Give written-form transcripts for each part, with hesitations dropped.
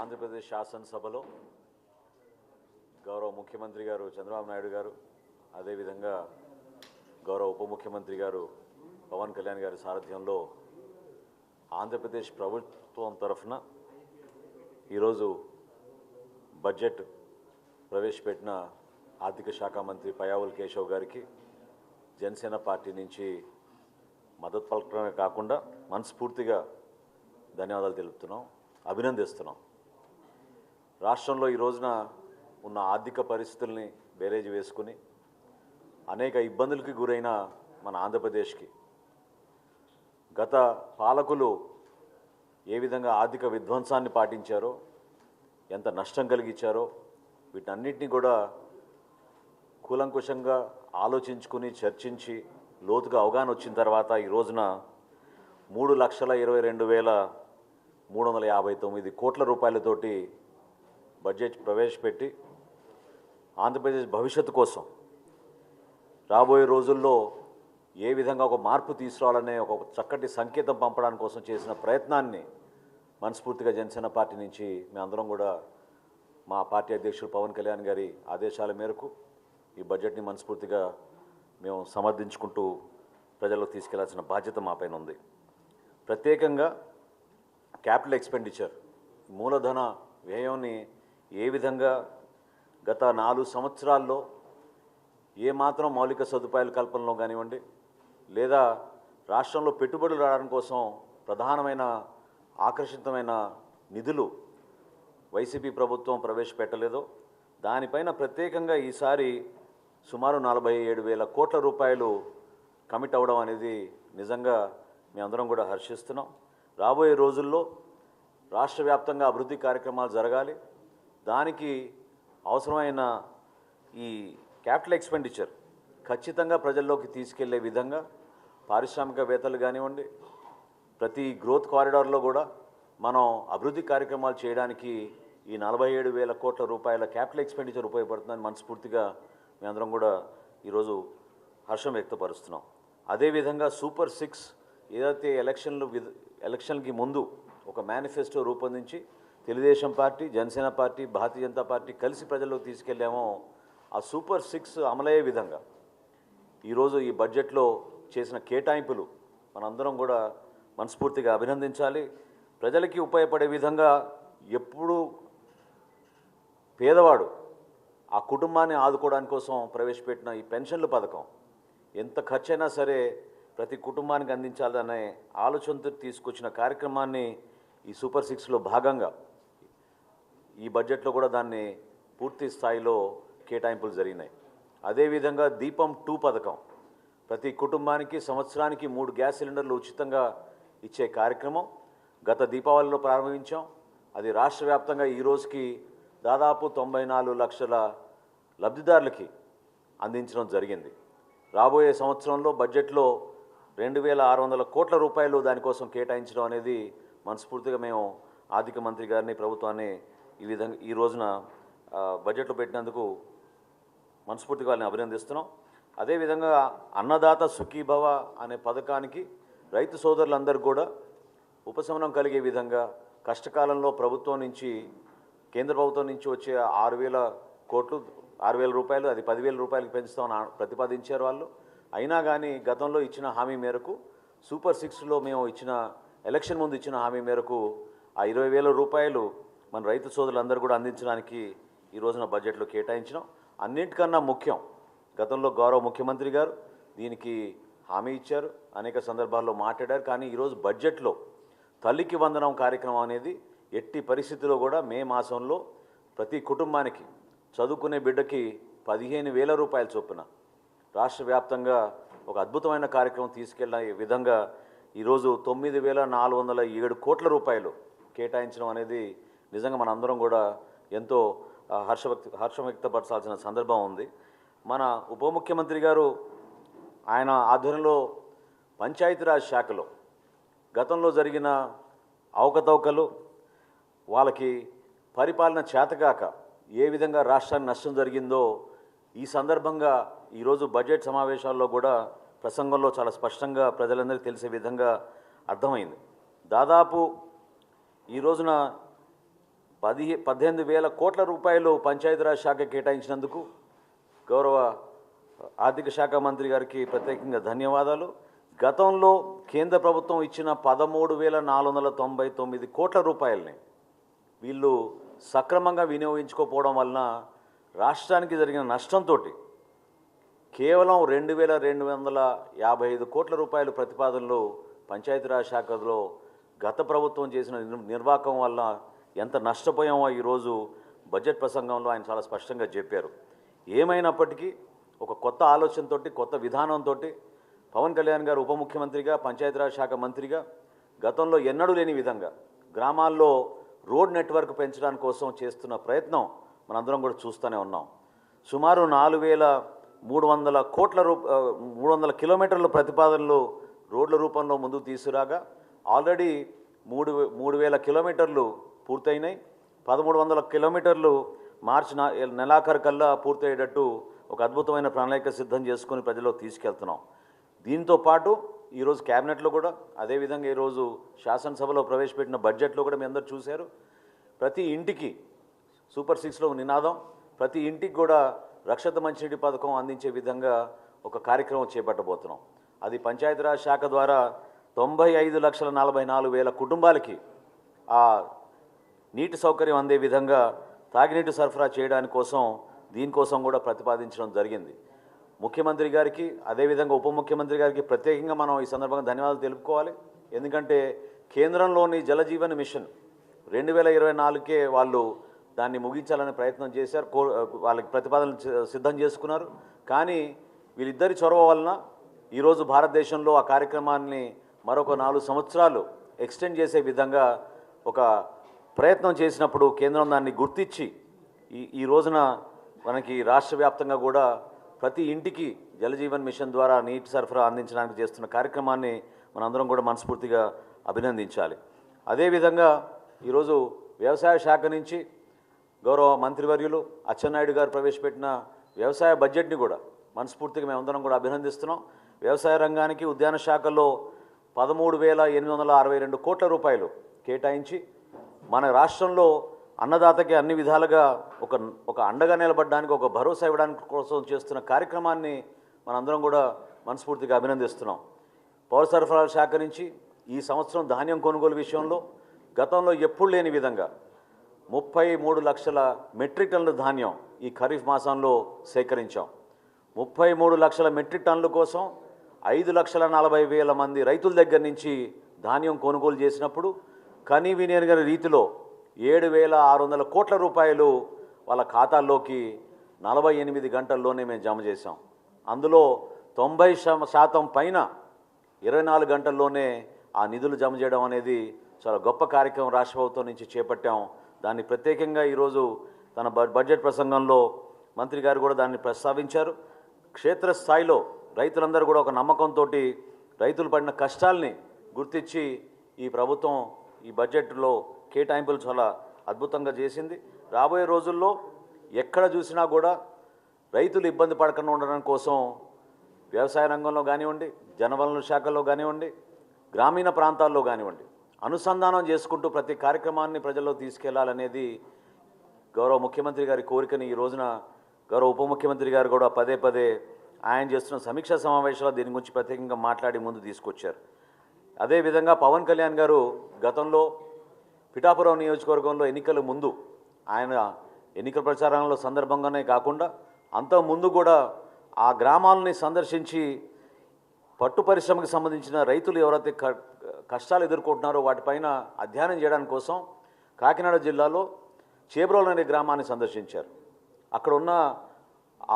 ఆంధ్రప్రదేశ్ శాసనసభలో గౌరవ ముఖ్యమంత్రి గారు చంద్రబాబు నాయుడు గారు, అదేవిధంగా గౌరవ ఉప ముఖ్యమంత్రి గారు పవన్ కళ్యాణ్ గారి సారథ్యంలో ఆంధ్రప్రదేశ్ ప్రభుత్వం తరఫున ఈరోజు బడ్జెట్ ప్రవేశపెట్టిన ఆర్థిక శాఖ మంత్రి పయ్యావుల్ కేశవ్ గారికి జనసేన పార్టీ నుంచి మద్దతు పలకడమే కాకుండా మనస్ఫూర్తిగా ధన్యవాదాలు తెలుపుతున్నాం, అభినందిస్తున్నాం. రాష్ట్రంలో ఈ రోజున ఉన్న ఆర్థిక పరిస్థితుల్ని బేరేజ్ వేసుకుని అనేక ఇబ్బందులకి గురైన మన ఆంధ్రప్రదేశ్కి గత పాలకులు ఏ విధంగా ఆర్థిక విధ్వంసాన్ని పాటించారో, ఎంత నష్టం కలిగించారో వీటన్నిటినీ కూడా కూలంకుషంగా ఆలోచించుకుని చర్చించి లోతుగా అవగాహన వచ్చిన తర్వాత ఈ రోజున 3,22,359 కోట్ల రూపాయలతోటి బడ్జెట్ ప్రవేశపెట్టి ఆంధ్రప్రదేశ్ భవిష్యత్తు కోసం రాబోయే రోజుల్లో ఏ విధంగా ఒక మార్పు తీసుకురావాలనే ఒక చక్కటి సంకేతం పంపడానికి కోసం చేసిన ప్రయత్నాన్ని మనస్ఫూర్తిగా జనసేన పార్టీ నుంచి మేమందరం కూడా మా పార్టీ అధ్యక్షులు పవన్ కళ్యాణ్ గారి ఆదేశాల మేరకు ఈ బడ్జెట్ని మనస్ఫూర్తిగా మేము సమర్థించుకుంటూ ప్రజల్లోకి తీసుకెళ్లాల్సిన బాధ్యత మాపైన ఉంది. ప్రత్యేకంగా క్యాపిటల్ ఎక్స్పెండిచర్ మూలధన వ్యయాన్ని ఏ విధంగా గత 4 సంవత్సరాల్లో ఏమాత్రం మౌలిక సదుపాయాల కల్పనలో కానివ్వండి, లేదా రాష్ట్రంలో పెట్టుబడులు రావడం కోసం ప్రధానమైన ఆకర్షితమైన నిధులు వైసీపీ ప్రభుత్వం ప్రవేశపెట్టలేదో దానిపైన ప్రత్యేకంగా ఈసారి సుమారు 47,000 కోట్ల రూపాయలు కమిట్ అవ్వడం అనేది నిజంగా మేమందరం కూడా హర్షిస్తున్నాం. రాబోయే రోజుల్లో రాష్ట్ర వ్యాప్తంగా అభివృద్ధి కార్యక్రమాలు జరగాలి. దానికి అవసరమైన ఈ క్యాపిటల్ ఎక్స్పెండిచర్ ఖచ్చితంగా ప్రజల్లోకి తీసుకెళ్లే విధంగా పారిశ్రామికవేత్తలు కానివ్వండి, ప్రతి గ్రోత్ కారిడార్లో కూడా మనం అభివృద్ధి కార్యక్రమాలు చేయడానికి ఈ 47,000 కోట్ల రూపాయల క్యాపిటల్ ఎక్స్పెండిచర్ ఉపయోగపడుతుందని మనస్ఫూర్తిగా మేమందరం కూడా ఈరోజు హర్షం వ్యక్తపరుస్తున్నాం. అదేవిధంగా సూపర్ 6 ఏదైతే ఎలక్షన్కి ముందు ఒక మేనిఫెస్టో రూపొందించి Telugu Desam party, Janasena party, Bharatiya Janata party కలిసి ప్రజల్లోకి తీసుకెళ్ళామో ఆ సూపర్ 6 అమలయ్యే విధంగా ఈరోజు ఈ బడ్జెట్లో చేసిన కేటాయింపులు మనందరం కూడా మనస్ఫూర్తిగా అభినందించాలి. ప్రజలకి ఉపయోగపడే విధంగా ఎప్పుడు పేదవాడు ఆ కుటుంబాన్ని ఆదుకోవడానికి కోసం ప్రవేశపెట్టిన ఈ పెన్షన్ల పథకం ఎంత ఖర్చైనా సరే ప్రతి కుటుంబానికి అందించాలనే ఆలోచనతో తీసుకొచ్చిన కార్యక్రమాన్ని ఈ సూపర్ 6లో భాగంగా ఈ బడ్జెట్లో కూడా దాన్ని పూర్తి స్థాయిలో కేటాయింపులు జరిగినాయి. అదేవిధంగా దీపం 2 పథకం ప్రతి కుటుంబానికి సంవత్సరానికి 3 గ్యాస్ సిలిండర్లు ఉచితంగా ఇచ్చే కార్యక్రమం గత దీపావళిలో ప్రారంభించాం. అది రాష్ట్ర వ్యాప్తంగా ఈ రోజుకి దాదాపు 94 లక్షల లబ్ధిదారులకి అందించడం జరిగింది. రాబోయే సంవత్సరంలో బడ్జెట్లో 2,600 కోట్ల రూపాయలు దానికోసం కేటాయించడం అనేది మనస్ఫూర్తిగా మేము ఆర్థిక మంత్రి గారిని, ప్రభుత్వాన్ని ఈ విధంగా ఈ రోజున బడ్జెట్లో పెట్టినందుకు మనస్ఫూర్తిగా వాళ్ళని అభినందిస్తున్నాం. అదేవిధంగా అన్నదాత సుఖీభవ అనే పథకానికి రైతు సోదరులందరూ కూడా ఉపశమనం కలిగే విధంగా కష్టకాలంలో ప్రభుత్వం నుంచి, కేంద్ర ప్రభుత్వం నుంచి వచ్చే 6,000 రూపాయలు అది 10,000 రూపాయలకి పెంచుతామని ప్రతిపాదించారు వాళ్ళు. అయినా కానీ గతంలో ఇచ్చిన హామీ మేరకు సూపర్ 6లో మేము ఎలక్షన్ ముందు ఇచ్చిన హామీ మేరకు ఆ 20,000 రూపాయలు మన రైతు సోదరులందరూ కూడా అందించడానికి ఈ రోజున బడ్జెట్లో కేటాయించినాం. అన్నింటికన్నా ముఖ్యం, గతంలో గౌరవ ముఖ్యమంత్రి గారు దీనికి హామీ ఇచ్చారు, అనేక సందర్భాల్లో మాట్లాడారు. కానీ ఈరోజు బడ్జెట్లో తల్లికి వందనం కార్యక్రమం అనేది ఎట్టి పరిస్థితిలో కూడా మే మాసంలో ప్రతి కుటుంబానికి చదువుకునే బిడ్డకి 15,000 రూపాయల చొప్పున రాష్ట్ర వ్యాప్తంగా ఒక అద్భుతమైన కార్యక్రమం తీసుకెళ్ళే విధంగా ఈరోజు 9,407 కోట్ల రూపాయలు కేటాయించడం అనేది నిజంగా మనందరం కూడా ఎంతో హర్షం వ్యక్తపరచాల్సిన సందర్భం ఉంది. మన ఉప ముఖ్యమంత్రి గారు ఆయన ఆధ్వర్యంలో పంచాయతీరాజ్ శాఖలో గతంలో జరిగిన అవకతవకలు, వాళ్ళకి పరిపాలన చేతగాక ఏ విధంగా రాష్ట్రానికి నష్టం జరిగిందో ఈ సందర్భంగా ఈరోజు బడ్జెట్ సమావేశాల్లో కూడా ప్రసంగంలో చాలా స్పష్టంగా ప్రజలందరికీ తెలిసే విధంగా అర్థమైంది. దాదాపు ఈ రోజున 18,000 కోట్ల రూపాయలు పంచాయతీరాజ్ శాఖ కేటాయించినందుకు గౌరవ ఆర్థిక శాఖ మంత్రి గారికి ప్రత్యేకంగా ధన్యవాదాలు. గతంలో కేంద్ర ప్రభుత్వం ఇచ్చిన 13,499 కోట్ల రూపాయలని వీళ్ళు సక్రమంగా వినియోగించుకోకపోవడం వలన రాష్ట్రానికి జరిగిన నష్టంతో కేవలం 2,255 కోట్ల రూపాయల ప్రతిపాదనలు పంచాయతీరాజ్ శాఖలో గత ప్రభుత్వం చేసిన నిర్వాహకం వల్ల ఎంత నష్టపోయామో ఈరోజు బడ్జెట్ ప్రసంగంలో ఆయన చాలా స్పష్టంగా చెప్పారు. ఏమైనప్పటికీ ఒక కొత్త ఆలోచనతో, కొత్త విధానంతో పవన్ కళ్యాణ్ గారు ఉప ముఖ్యమంత్రిగా, పంచాయతీరాజ్ శాఖ మంత్రిగా గతంలో ఎన్నడూ లేని విధంగా గ్రామాల్లో రోడ్ నెట్వర్క్ పెంచడానికి కోసం చేస్తున్న ప్రయత్నం మనందరం కూడా చూస్తూనే ఉన్నాం. సుమారు 4,300 కిలోమీటర్ల ప్రతిపాదనలు రోడ్ల రూపంలో ముందుకు తీసుకురాగా ఆల్రెడీ 3,000 కిలోమీటర్లు పూర్తయినాయి. 1,300 కిలోమీటర్లు మార్చి నెలాఖరు కల్లా పూర్తయ్యేటట్టు ఒక అద్భుతమైన ప్రణాళిక సిద్ధం చేసుకుని ప్రజల్లో తీసుకెళ్తున్నాం. దీంతో పాటు ఈరోజు క్యాబినెట్లో కూడా అదేవిధంగా ఈరోజు శాసనసభలో ప్రవేశపెట్టిన బడ్జెట్లో కూడా మీ అందరూ చూశారు. ప్రతి ఇంటికి సూపర్ 6లో నినాదం, ప్రతి ఇంటికి కూడా రక్షిత మంచినీటి పథకం అందించే విధంగా ఒక కార్యక్రమం చేపట్టబోతున్నాం. అది పంచాయతీరాజ్ శాఖ ద్వారా 95,44,000 కుటుంబాలకి ఆ నీటి సౌకర్యం అందే విధంగా తాగినీటి సరఫరా చేయడానికి కోసం దీనికోసం కూడా ప్రతిపాదించడం జరిగింది. ముఖ్యమంత్రి గారికి అదేవిధంగా ఉప ముఖ్యమంత్రి గారికి ప్రత్యేకంగా మనం ఈ సందర్భంగా ధన్యవాదాలు తెలుపుకోవాలి. ఎందుకంటే కేంద్రంలోని జలజీవన్ మిషన్ 2024కే వాళ్ళు దాన్ని ముగించాలనే ప్రయత్నం చేశారు. వాళ్ళకి ప్రతిపాదనలు సిద్ధం చేసుకున్నారు. కానీ వీళ్ళిద్దరి చొరవ వలన ఈరోజు భారతదేశంలో ఆ కార్యక్రమాన్ని మరొక 4 సంవత్సరాలు ఎక్స్టెండ్ చేసే విధంగా ఒక ప్రయత్నం చేసినప్పుడు కేంద్రం దాన్ని గుర్తించి ఈ రోజున మనకి రాష్ట్ర వ్యాప్తంగా కూడా ప్రతి ఇంటికి జలజీవన్ మిషన్ ద్వారా నీటి సరఫరా అందించడానికి చేస్తున్న కార్యక్రమాన్ని మనందరం కూడా మనస్ఫూర్తిగా అభినందించాలి. అదేవిధంగా ఈరోజు వ్యవసాయ శాఖ నుంచి గౌరవ మంత్రివర్యులు అచ్చెన్నాయుడు గారు ప్రవేశపెట్టిన వ్యవసాయ బడ్జెట్ని కూడా మనస్ఫూర్తిగా మేమందరం కూడా అభినందిస్తున్నాం. వ్యవసాయ రంగానికి ఉద్యాన శాఖలో 13,862 కోట్ల రూపాయలు కేటాయించి మన రాష్ట్రంలో అన్నదాతకి అన్ని విధాలుగా ఒక అండగా నిలబడడానికి, ఒక భరోసా ఇవ్వడానికి కోసం చేస్తున్న కార్యక్రమాన్ని మనందరం కూడా మనస్ఫూర్తిగా అభినందిస్తున్నాం. పౌర సరఫరాల శాఖ నుంచి ఈ సంవత్సరం ధాన్యం కొనుగోలు విషయంలో గతంలో ఎప్పుడు లేని విధంగా 33 లక్షల మెట్రిక్ టన్నుల ధాన్యం ఈ ఖరీఫ్ మాసంలో సేకరించాం. 33 లక్షల మెట్రిక్ టన్నుల కోసం 5,40,000 మంది రైతుల దగ్గర నుంచి ధాన్యం కొనుగోలు చేసినప్పుడు కనీ వినియోగ రీతిలో 7,600 కోట్ల రూపాయలు వాళ్ళ ఖాతాల్లోకి 48 గంటల్లోనే మేము జమ చేశాం. అందులో 90% పైన 24 గంటల్లోనే ఆ నిధులు జమ చేయడం అనేది చాలా గొప్ప కార్యక్రమం రాష్ట్ర ప్రభుత్వం నుంచి చేపట్టాం. దాన్ని ప్రత్యేకంగా ఈరోజు తన బడ్జెట్ ప్రసంగంలో మంత్రి గారు కూడా దాన్ని ప్రస్తావించారు. క్షేత్రస్థాయిలో రైతులందరూ కూడా ఒక నమ్మకంతో రైతులు పడిన కష్టాల్ని గుర్తించి ఈ ప్రభుత్వం ఈ బడ్జెట్లో కేటాయింపులు చాలా అద్భుతంగా చేసింది. రాబోయే రోజుల్లో ఎక్కడ చూసినా కూడా రైతులు ఇబ్బంది పడకుండా ఉండడం కోసం వ్యవసాయ రంగంలో కానివ్వండి, జనవనరుల శాఖలో కానివ్వండి, గ్రామీణ ప్రాంతాల్లో కానివ్వండి అనుసంధానం చేసుకుంటూ ప్రతి కార్యక్రమాన్ని ప్రజల్లో తీసుకెళ్లాలనేది గౌరవ ముఖ్యమంత్రి గారి కోరికని ఈ రోజున గౌరవ ఉప ముఖ్యమంత్రి గారు కూడా పదే పదే ఆయన చేస్తున్న సమీక్షా సమావేశాల్లో దీని గురించి ప్రత్యేకంగా మాట్లాడి ముందు తీసుకొచ్చారు. అదేవిధంగా పవన్ కళ్యాణ్ గారు గతంలో పిఠాపురం నియోజకవర్గంలో ఎన్నికల ముందు ఆయన ఎన్నికల ప్రచారంలో సందర్భంగానే కాకుండా అంతకుముందు కూడా ఆ గ్రామాలని సందర్శించి పట్టు పరిశ్రమకు సంబంధించిన రైతులు ఎవరైతే కష్టాలు ఎదుర్కొంటున్నారో వాటిపైన అధ్యయనం చేయడానికి కోసం కాకినాడ జిల్లాలో చేబ్రోలు అనే గ్రామాన్ని సందర్శించారు. అక్కడ ఉన్న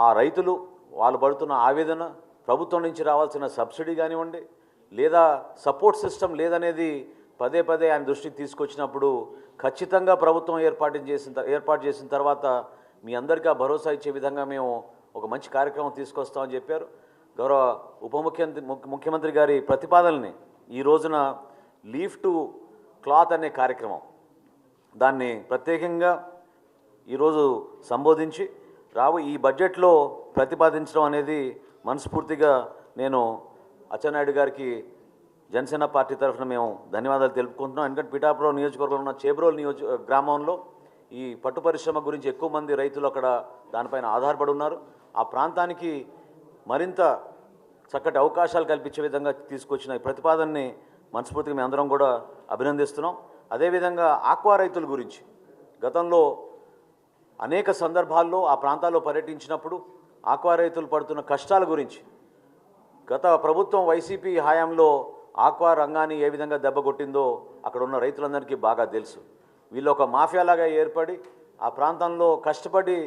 ఆ రైతులు వాళ్ళు పడుతున్న ఆవేదన, ప్రభుత్వం నుంచి రావాల్సిన సబ్సిడీ కానివ్వండి లేదా సపోర్ట్ సిస్టమ్ లేదనేది పదే పదే ఆయన దృష్టికి తీసుకొచ్చినప్పుడు ఖచ్చితంగా ప్రభుత్వం ఏర్పాటు చేసిన తర్వాత మీ అందరికీ ఆ భరోసా ఇచ్చే విధంగా మేము ఒక మంచి కార్యక్రమం తీసుకొస్తామని చెప్పారు. గౌరవ ఉప ముఖ్యమంత్రి గారి ప్రతిపాదనని ఈ రోజున లీఫ్ టు క్లాత్ అనే కార్యక్రమం దాన్ని ప్రత్యేకంగా ఈరోజు సంబోధించి ఈ బడ్జెట్లో ప్రతిపాదించడం అనేది మనస్ఫూర్తిగా నేను అచ్చెన్నాయుడు గారికి జనసేన పార్టీ తరఫున మేము ధన్యవాదాలు తెలుపుకుంటున్నాం. ఎందుకంటే పిఠాపురం నియోజకవర్గంలో ఉన్న చేబ్రోలు గ్రామంలో ఈ పట్టు పరిశ్రమ గురించి ఎక్కువ మంది రైతులు అక్కడ దానిపైన ఆధారపడి ఉన్నారు. ఆ ప్రాంతానికి మరింత చక్కటి అవకాశాలు కల్పించే విధంగా తీసుకొచ్చిన ఈ ప్రతిపాదనని మనస్ఫూర్తిగా మేము అందరం కూడా అభినందిస్తున్నాం. అదేవిధంగా ఆక్వా రైతుల గురించి గతంలో అనేక సందర్భాల్లో ఆ ప్రాంతాల్లో పర్యటించినప్పుడు ఆక్వా రైతులు పడుతున్న కష్టాల గురించి గత ప్రభుత్వం వైసీపీ హయాంలో ఆక్వా రంగాన్ని ఏ విధంగా దెబ్బకొట్టిందో అక్కడ ఉన్న రైతులందరికీ బాగా తెలుసు. వీళ్ళు ఒక మాఫియాలాగా ఏర్పడి ఆ ప్రాంతంలో కష్టపడి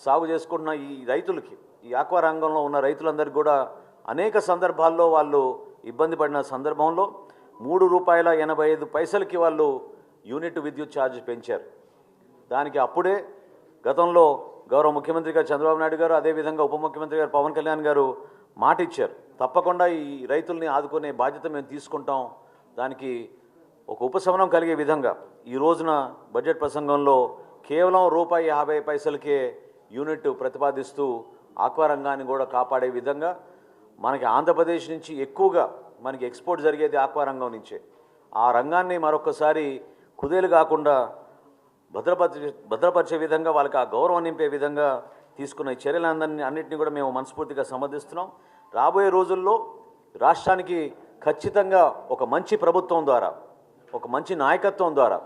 సాగు చేసుకుంటున్న ఈ రైతులకి, ఈ ఆక్వా రంగంలో ఉన్న రైతులందరికీ కూడా అనేక సందర్భాల్లో వాళ్ళు ఇబ్బంది పడిన సందర్భంలో ₹3.85 వాళ్ళు యూనిట్ విద్యుత్ ఛార్జ్ పెంచారు. దానికి అప్పుడే గతంలో గౌరవ ముఖ్యమంత్రి గారు చంద్రబాబు నాయుడు గారు, అదేవిధంగా ఉప ముఖ్యమంత్రి గారు పవన్ కళ్యాణ్ గారు మాట ఇచ్చారు, తప్పకుండా ఈ రైతుల్ని ఆదుకునే బాధ్యత మేము తీసుకుంటాం, దానికి ఒక ఉపశమనం కలిగే విధంగా ఈ రోజున బడ్జెట్ ప్రసంగంలో కేవలం ₹50 యూనిట్ ప్రతిపాదిస్తూ ఆక్వా రంగాన్ని కూడా కాపాడే విధంగా మనకి ఆంధ్రప్రదేశ్ నుంచి ఎక్కువగా మనకి ఎక్స్పోర్ట్ జరిగేది ఆక్వా రంగం నుంచే. ఆ రంగాన్ని మరొకసారి కుదేలు కాకుండా భద్రపరిచే విధంగా వాళ్ళకి ఆ గౌరవం నింపే విధంగా తీసుకున్న ఈ చర్యలందరినీ కూడా మేము మనస్ఫూర్తిగా సమర్థిస్తున్నాం. రాబోయే రోజుల్లో రాష్ట్రానికి ఖచ్చితంగా ఒక మంచి ప్రభుత్వం ద్వారా, ఒక మంచి నాయకత్వం ద్వారా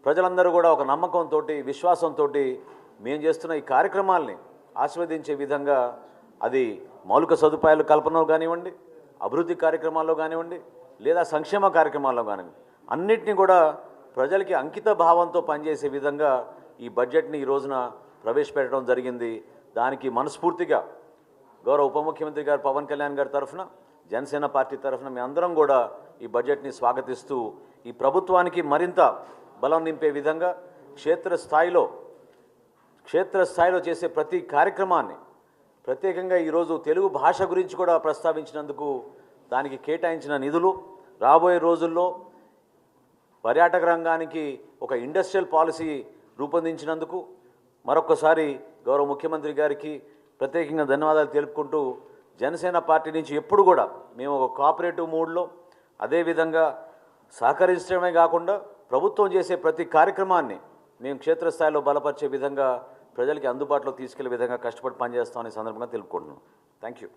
ప్రజలందరూ కూడా ఒక నమ్మకంతో, విశ్వాసంతో మేము చేస్తున్న ఈ కార్యక్రమాల్ని ఆస్వాదించే విధంగా, అది మౌలిక సదుపాయాల కల్పనలో కానివ్వండి, అభివృద్ధి కార్యక్రమాల్లో కానివ్వండి, లేదా సంక్షేమ కార్యక్రమాల్లో కానివ్వండి, అన్నిటినీ కూడా ప్రజలకి అంకిత భావంతో పనిచేసే విధంగా ఈ బడ్జెట్ని ఈ రోజున ప్రవేశపెట్టడం జరిగింది. దానికి మనస్ఫూర్తిగా గౌరవ ఉప ముఖ్యమంత్రి గారు పవన్ కళ్యాణ్ గారి తరఫున, జనసేన పార్టీ తరఫున మేము అందరం కూడా ఈ బడ్జెట్ని స్వాగతిస్తూ ఈ ప్రభుత్వానికి మరింత బలం నింపే విధంగా క్షేత్రస్థాయిలో చేసే ప్రతి కార్యక్రమాన్ని, ప్రత్యేకంగా ఈరోజు తెలుగు భాష గురించి కూడా ప్రస్తావించినందుకు దానికి కేటాయించిన నిధులు, రాబోయే రోజుల్లో పర్యాటక రంగానికి ఒక ఇండస్ట్రియల్ పాలసీ రూపొందించినందుకు మరొకసారి గౌరవ ముఖ్యమంత్రి గారికి ప్రత్యేకంగా ధన్యవాదాలు తెలుపుకుంటూ, జనసేన పార్టీ నుంచి ఎప్పుడు కూడా మేము ఒక కోఆపరేటివ్ మూడ్లో, అదేవిధంగా సహకరించడమే కాకుండా ప్రభుత్వం చేసే ప్రతి కార్యక్రమాన్ని మేము క్షేత్రస్థాయిలో బలపరిచే విధంగా, ప్రజలకి అందుబాటులో తీసుకెళ్లే విధంగా కష్టపడి పనిచేస్తామని సందర్భంగా తెలుపుకుంటున్నాం. Thank you.